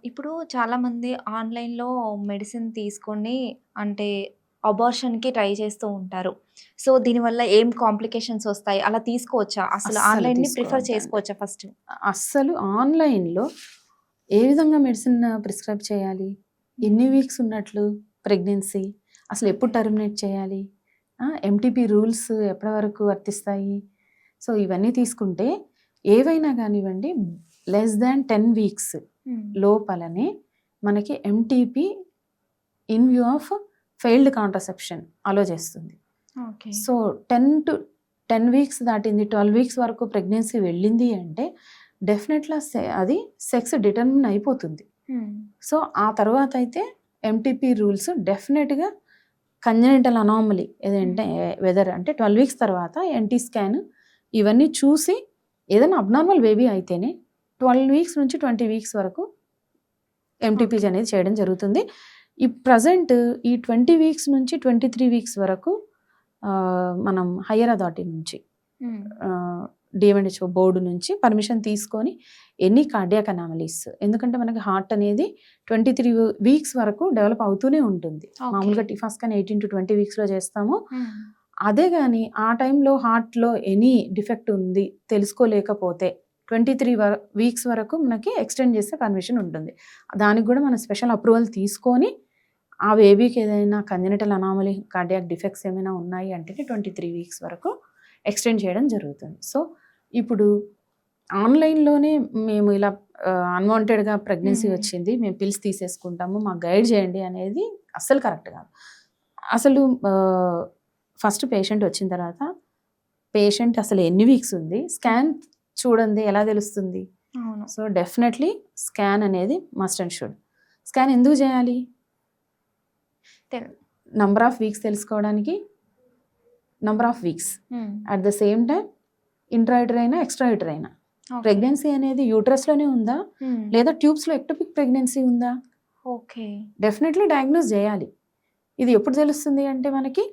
ఇప్పుడు చాలామంది ఆన్‌లైన్‌లో మెడిసిన్ తీసుకొని అంటే అబార్షన్‌కి ట్రై చేస్తూ ఉంటారు. సో, దీనివల్ల ఏం కాంప్లికేషన్స్ ఒస్తాయి? అలా తీసుకోవచ్చా? అసలు అస్సలు ఆన్‌లైన్‌ని ప్రిఫర్ తీసుకోవద్దండి. చేసుకోవచ్చా ఫస్ట్? అస్సలు ఆన్‌లైన్‌లో ఏ విధంగా మెడిసిన్ ప్రిస్క్రైబ్ చేయాలి? ఎన్ని హ్మ్. వీక్స్ ఉన్నట్లు ప్రెగ్నెన్సీ? అసలెప్పుడు ఓకే. టర్మినేట్ చేయాలి? ఎంటీపీ రూల్స్ ఎప్పటి వరకు వర్తిస్తాయి? సో, ఇవన్నీ తీసుకుంటే ఏవైనా గానివ్వండి లెస్ థాన్ 10 వీక్స్ హ్మ్. లోపలనే మనకి MTP in view of failed contraception allow చేస్తుంది. ఓకే. సో, 10 వీక్స్ దాటింది. 12 వీక్స్ వరకు ప్రెగ్నెన్సీ వెళ్ళింది అంటే డెఫినెట్‌గా అది సెక్స్ డిటర్మిన్ అయిపోతుంది. హ్మ్. సో, ఆ తర్వాతయితే ఎంటీపీ రూల్స్ డెఫినెట్‌గా కంజెనిటల్ అనామలీ హ్మ్. ఏదంటే వెదర్ అంటే 12 వీక్స్ తర్వాత ఎన్‌టీ స్కాన్ ఇవన్నీ చూసి ఏదైనా అబ్నార్మల్ బేబీ అయితేనే 12 వీక్స్ నుంచి 20 వీక్స్ వరకు ఎంటీపీజ్ ఓకే. అనేది చేయడం జరుగుతుంది. ఈ ప్రెజెంట్ ఈ 20 వీక్స్ నుంచి 23 వీక్స్ వరకు మనం హైయర్ అథారిటీ నుంచి హ్మ్. డీఎంహెచ్ఓ బోర్డు నుంచి పర్మిషన్ తీసుకొని ఎనీ కార్డియాక్ అనామలీస్ ఎందుకంటే మనకి హార్ట్ అనేది 23 వీక్స్ వరకు డెవలప్ అవుతూనే ఉంటుంది. ఓకే. మామూలుగా టిఫా స్కాన్ 18-20 వీక్స్‌లో చేస్తాము. హ్మ్. అదే గాని ఆ టైంలో హార్ట్‌లో ఎనీ డిఫెక్ట్ ఉంది తెలుసుకోలేకపోతే 23 వీక్స్ వరకు మనకి ఎక్స్టెండ్ చేసే పర్మిషన్ ఉంటుంది. దానికి కూడా మనం స్పెషల్ అప్రూవల్ తీసుకొని ఆ బేబీకి ఏదైనా కంజెనిటల్ అనామలీ కార్డియాక్ డిఫెక్ట్స్ ఏమైనా ఉన్నాయి అంటేనే 23 వీక్స్ వరకు ఎక్స్టెండ్ చేయడం జరుగుతుంది. సో, ఇప్పుడు ఆన్‌లైన్‌లోనే మేము ఇలా అన్‌వాంటెడ్‌గా ప్రెగ్నెన్సీ హ్మ్. వచ్చింది. మేము పిల్స్ తీసేసుకుంటాము. మాకు గైడ్ చేయండి అనేది అస్సలు కరెక్ట్ కాదు. అసలు ఫస్ట్ పేషెంట్ వచ్చిన తర్వాత పేషెంట్ అసలు ఎన్ని వీక్స్ ఉంది? స్కాన్ చూడందే ఎలా తెలుస్తుంది? అవును. సో, డెఫినెట్‌లీ స్కాన్ అనేది మస్ట్ అండ్ షుడ్. స్కాన్ ఎందుకు చేయాలి? తెల్ నంబర్ ఆఫ్ వీక్స్ తెలుసుకోవడానికి number of weeks. Hmm. At the same time ఇంట్రాయూటరైనా, ఎక్స్‌ట్రాయూటరైనా. ఓకే. ప్రెగ్నెన్సీ అనేది యూట్రస్‌లోనే ఉందా? హ్మ్. లేదా ట్యూబ్స్‌లో ఎక్టోపిక్ ప్రెగ్నెన్సీ ఉందా? ఓకే. డెఫినెట్‌లీ డయాగ్నోస్ జేయాలి. ఇది ఎప్పుడు తెలుస్తుంది అంటే మనకి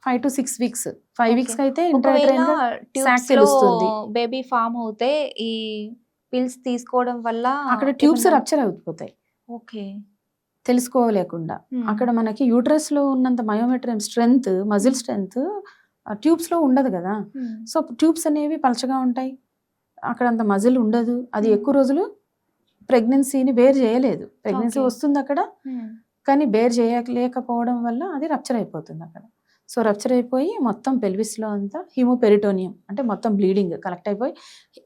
5-6 వీక్స్. 5 ఓకే. వీక్స్‌కైతే ఒకవేళ ఇంట్రాయూటరైన్‌గా సాక్ ట్యూబ్స్‌లో తెలుస్తుంది. బేబీ ఫార్మ్ అవుతే ఈ పిల్స్ తీసుకోవడం వల్ల అక్కడ ట్యూబ్స్ ఏమన్నా రప్చర్ అయిపోతాయి. ఓకే. తెలుసుకోలేకుండా. హ్మ్. అక్కడ మనకి యూట్రస్‌లో ఉన్నంత మయోమెట్రియం స్ట్రెంత్, మజిల్ హ్మ్. స్ట్రెంత్ ట్యూబ్స్‌లో ఉండదు గదా! హ్మ్. సో, ట్యూబ్స్ అనేవి పలచగా ఉంటాయి. అక్కడ అంత మజిల్ ఉండదు. అది హ్మ్. ఎక్కువ రోజులు ప్రెగ్నెన్సీని బేర్ చేయలేదు. Pregnancy okay. వస్తుందక్కడ. హ్మ్. కానీ బేర్ చేయలేకపోవడం వల్ల అది రప్చర్ అయిపోతుందక్కడ. సో, రప్చర్ అయిపోయి మొత్తం పెల్విస్‌లో అంతా హిమోపెరిటోనియం అంటే మొత్తం బ్లీడింగ్ కలెక్ట్ అయిపోయి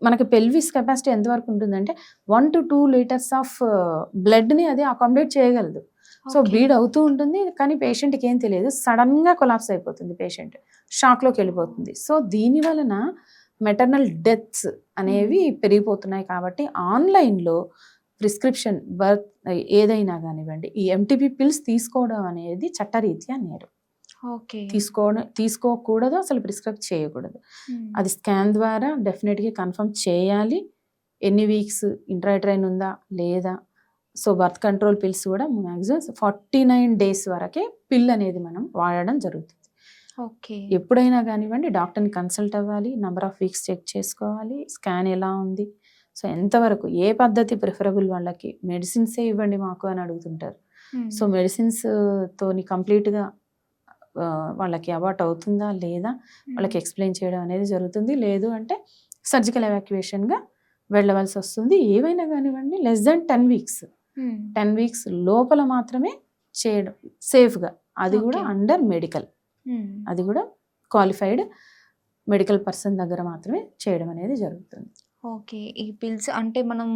మనకి పెల్విస్ కెపాసిటీ ఎంత వరకు ఉంటుందంటే 1-2 లీటర్స్ ఆఫ్ బ్లడ్‌ని అది అకామిడేట్ చేయగలదు. So, okay. బ్లీడ్ అవుతూ ఉంటుంది. కానీ పేషెంట్‌కి ఏం తెలియదు. సడెన్‌గా కొలాప్స్ అయిపోతుంది పేషెంట్. షాక్‌లోకెళ్ళిపోతుంది. సో, దీని వలన మెటర్నల్ డెత్స్ హ్మ్. అనేవి పెరిగిపోతున్నాయి కాబట్టి ఆన్‌లైన్‌లో ప్రిస్క్రిప్షన్ ఏదైనా గానివ్వండి, ఈ ఎంటీపీ పిల్స్ తీసుకోవడం అనేది చట్టరీత్యా నేరం. ఓకే. తీసుకోకూడదు. అసలు ప్రిస్క్రైబ్ చేయకూడదు. హ్మ్. అది స్కాన్ ద్వారా డెఫినిట్‌గా కన్ఫర్మ్ చేయాలి. ఎన్ని వీక్స్ ఇంట్రాయూటరైన్ ఉందా? లేదా? సో, బర్త్ కంట్రోల్ పిల్స్ కూడా మాక్సిమం 49 డేస్ వరకే పిల్ అనేది మనం వాడడం జరుగుతుంది. ఓకే. ఎప్పుడైనా గానివ్వండి డాక్టర్‌ని కన్సల్ట్ అవ్వాలి. నంబర్ ఆఫ్ వీక్స్ చెక్ చేసుకోవాలి. స్కాన్ ఎలా ఉంది? సో, ఎంతవరకు ఏ పద్ధతి ప్రిఫరబుల్ వాళ్ళకి? మెడిసిన్సే ఇవ్వండి మాకు అని అడుగుతుంటారు. హ్మ్. సో, మెడిసిన్స్ తోని కంప్లీట్‌గా వాళ్ళకి అబార్ట్ అవుతుందా? లేదా? హ్మ్. వాళ్ళకి ఎక్స్‌ప్లెయిన్ చేయడం అనేది జరుగుతుంది. లేదు అంటే సర్జికల్ ఎవాక్యుయేషన్‌గా వెళ్ళవలసొస్తుంది. ఏవైనా గానివ్వండి లెస్ థాన్ 10 వీక్స్. హ్మ్. 10 వీక్స్ లోపల మాత్రమే చేయడం సేఫ్‌గా. అది గూడా ఓకే. Under medical. హ్మ్. అది గూడా క్వాలిఫైడ్ మెడికల్ పర్సన్ దగ్గర మాత్రమే చేయడం అనేది జరుగుతుంది. ఓకే. ఈ పిల్స్ అంటే మనం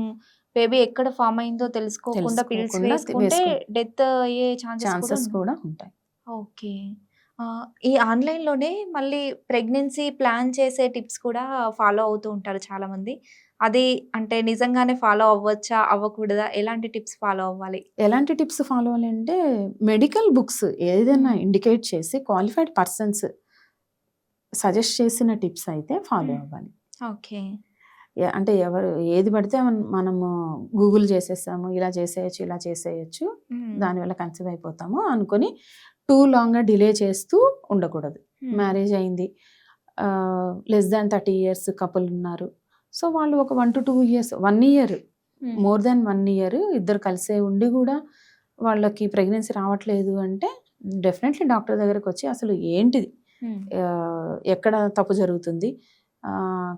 బేబీ ఎక్కడ ఫార్మ్ అయిందో తెలుసుకోకుండా పిల్స్ తెలుసుకోకుండా వేసుకుంటే డెత్ అయ్యే ఛాన్సెస్ కూడా ఛాన్సెస్ ఉన్నాయి. కూడా ఉంటాయి. ఓకే. ఈ ఆన్‌లైన్‌లోనే మళ్ళీ ప్రెగ్నెన్సీ ప్లాన్ చేసే టిప్స్ కూడా ఫాలో అవుతూ ఉంటారు చాలామంది. అది అంటే నిజంగానే ఫాలో అవ్వచ్చా? అవ్వకూడదా? ఎలాంటి టిప్స్ ఫాలో అవ్వాలి? ఎలాంటి టిప్స్ ఫాలో అవ్వాలంటే మెడికల్ బుక్స్ ఏదైనా హ్మ్. ఇండికేట్ చేసి క్వాలిఫైడ్ పర్సన్స్ సజెస్ట్ చేసిన టిప్స్ అయితే ఫాలో హ్మ్. అవ్వాలి. ఓకే. అంటే ఎవరు ఏది పడితే మనము గూగుల్ చేసేసాము. ఇలా చేసేయొచ్చు, ఇలా చేసేయొచ్చు. హ్మ్. దానివల్ల కన్సీవ్ అయిపోతాము అనుకోని టూ లాంగ్‌గా డిలే చేస్తూ ఉండకూడదు. హ్మ్. మ్యారేజ్ అయింది. లెస్ థాన్ 30 ఇయర్స్ కపుల్ ఉన్నారు. సో, వాళ్ళు ఒక 1-2 ఇయర్స్ 1 ఇయర్ హ్మ్. మోర్ దాన్ 1 ఇయర్ ఇద్దరు కలిసే ఉండి కూడా వాళ్ళకి ప్రెగ్నెన్సీ రావట్లేదు అంటే డెఫినెట్లీ డాక్టర్ దగ్గరికి వచ్చి అసలు ఏంటిది, హ్మ్. ఎక్కడ తప్పు జరుగుతుంది,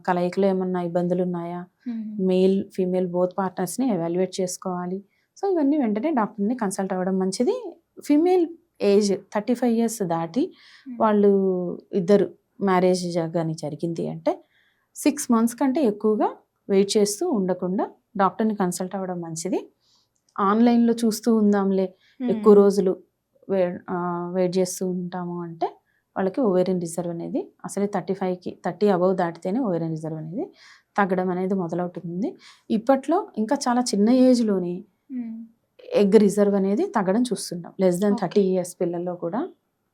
కలయికలో ఏమన్నా ఇబ్బందులు ఉన్నాయా, హ్మ్. మేల్ ఫీమేల్ బోత్ పార్ట్నర్స్ని ఎవాల్యుయేట్ చేసుకోవాలి. సో ఇవన్నీ వెంటనే డాక్టర్ని కన్సల్ట్ అవ్వడం మంచిది. ఫీమేల్ ఏజ్ 35 ఇయర్స్ దాటి హ్మ్. వాళ్ళు ఇద్దరు మ్యారేజ్ కానీ జరిగింది అంటే 6 మంత్స్ కంటే ఎక్కువగా వెయిట్ చేస్తూ ఉండకుండా డాక్టర్ని కన్సల్ట్ అవ్వడం మంచిది. ఆన్లైన్లో చూస్తూ ఉందాంలే ఎక్కువ హ్మ్. రోజులు వెయిట్ చేస్తూ ఉంటాము అంటే వాళ్ళకి ఓవేరియన్ రిజర్వ్ అనేది అసలే 30 అబవ్ దాటితేనే ఓవేరియన్ రిజర్వ్ అనేది తగ్గడం అనేది మొదలవుతుంది. ఇప్పట్లో ఇంకా చాలా చిన్న ఏజ్లోనే హ్మ్. ఎగ్ రిజర్వ్ అనేది తగ్గడం చూస్తున్నాం. Less than 30 okay. ఇయర్స్ పిల్లల్లో కూడా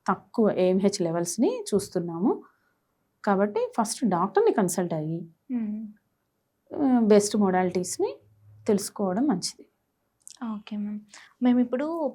తక్కువ ఏఎంహెచ్ లెవెల్స్ని చూస్తున్నాము. కాబట్టి ఫస్ట్ డాక్టర్ని కన్సల్ట్ అయ్యి హ్మ్. బెస్ట్ మోడాలిటీస్ని తెలుసుకోవడం మంచిది. Okay ma'am. మేమిప్పుడు